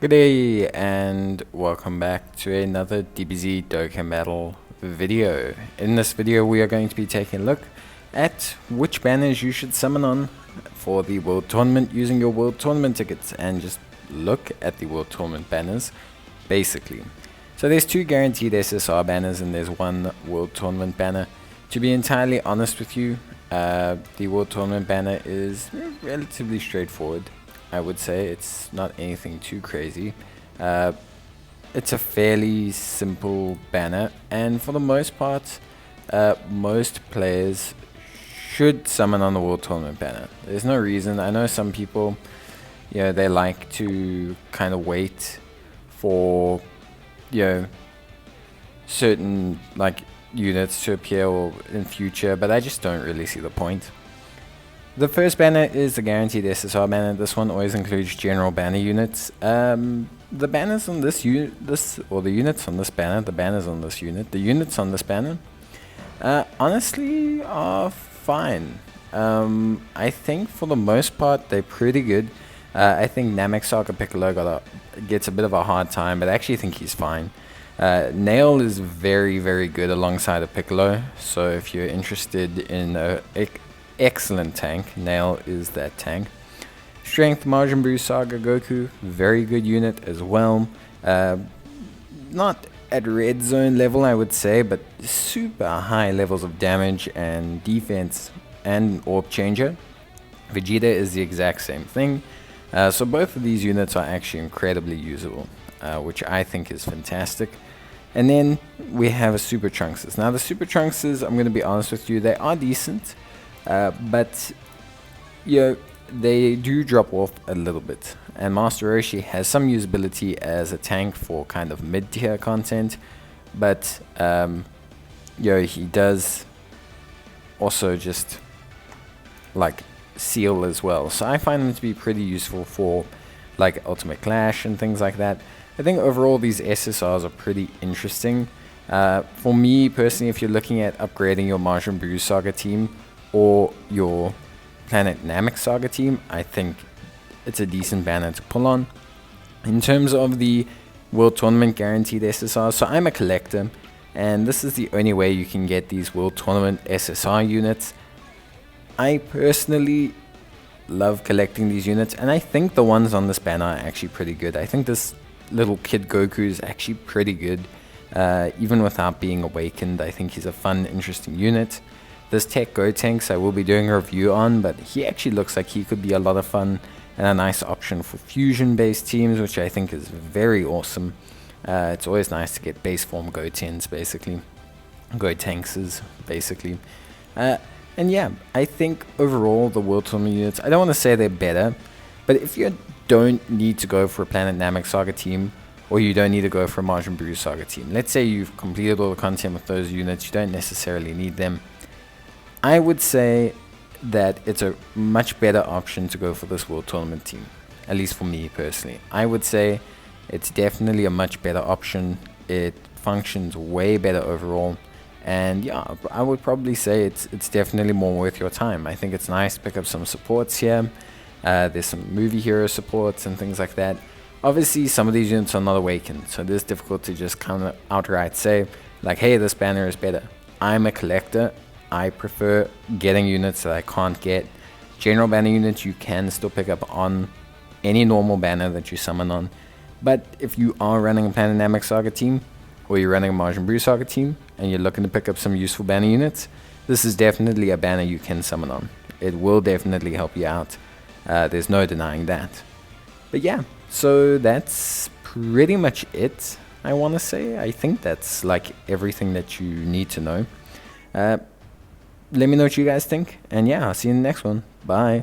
Good day and welcome back to another Dbz Dokkan battle video. In this video we are going to be taking a look at which banners you should summon on for the World Tournament using your World Tournament tickets, and just look at the World Tournament banners basically. So there's two Guaranteed SSR banners and there's one World Tournament banner. To be entirely honest with you, the World Tournament banner is relatively straightforward. I would say it's not anything too crazy. It's a fairly simple banner, and for the most part, most players should summon on the World Tournament banner. There's no reason. I know some people, they like to kind of wait for, certain units to appear or in future, but I just don't really see the point. The first banner is the Guaranteed SSR banner. This one always includes general banner units. The banners on this unit, the units on this banner, the units on this banner, honestly are fine. I think for the most part they're pretty good. I think Namek Saga Piccolo gets a bit of a hard time, but I actually think he's fine. Nail is very, very good alongside of Piccolo, so if you're interested in a excellent tank, Nail is that tank. Strength Majin Buu Saga Goku, very good unit as well. Not at red zone level I would say, but super high levels of damage and defense and orb changer. Vegeta is the exact same thing. So both of these units are actually incredibly usable, which I think is fantastic. And then we have a Super Trunkses. Now the Super Trunkses, I'm going to be honest with you, they are decent. But they do drop off a little bit, and Master Roshi has some usability as a tank for kind of mid-tier content, but he does also just seal as well, so I find him to be pretty useful for Ultimate Clash and things like that. I think overall these SSRs are pretty interesting. For me personally, if you're looking at upgrading your Majin Buu Saga team or your Planet Namek Saga team, I think it's a decent banner to pull on. In terms of the World Tournament Guaranteed SSR, so I'm a collector, and this is the only way you can get these World Tournament SSR units. I personally love collecting these units, and I think the ones on this banner are actually pretty good. I think this little kid Goku is actually pretty good, even without being awakened. I think he's a fun, interesting unit. This Tech Go Tanks I will be doing a review on, but he actually looks like he could be a lot of fun and a nice option for fusion-based teams, which I think is very awesome. It's always nice to get base form Go Tens, basically. Go Tankses, basically. And yeah, I think overall the World Tournament units, I don't want to say they're better, but if you don't need to go for a Planet Namek Saga team, or you don't need to go for a Majin Buu Saga team, let's say you've completed all the content with those units, you don't necessarily need them, I would say that it's a much better option to go for this World Tournament team, at least for me personally. I would say it's definitely a much better option. It functions way better overall, and yeah, I would probably say it's definitely more worth your time. I think it's nice to pick up some supports here. There's some movie hero supports and things like that. Obviously some of these units are not awakened, so it is difficult to just kind of outright say hey, this banner is better. I'm a collector. I prefer getting units that I can't get. General banner units you can still pick up on any normal banner that you summon on. But if you are running a Planet Namek Saga team, or you're running a Majin Buu Saga team, and you're looking to pick up some useful banner units, this is definitely a banner you can summon on. It will definitely help you out. There's no denying that. But yeah, so that's pretty much it, I want to say. I think that's everything that you need to know. Let me know what you guys think, and yeah, I'll see you in the next one. Bye.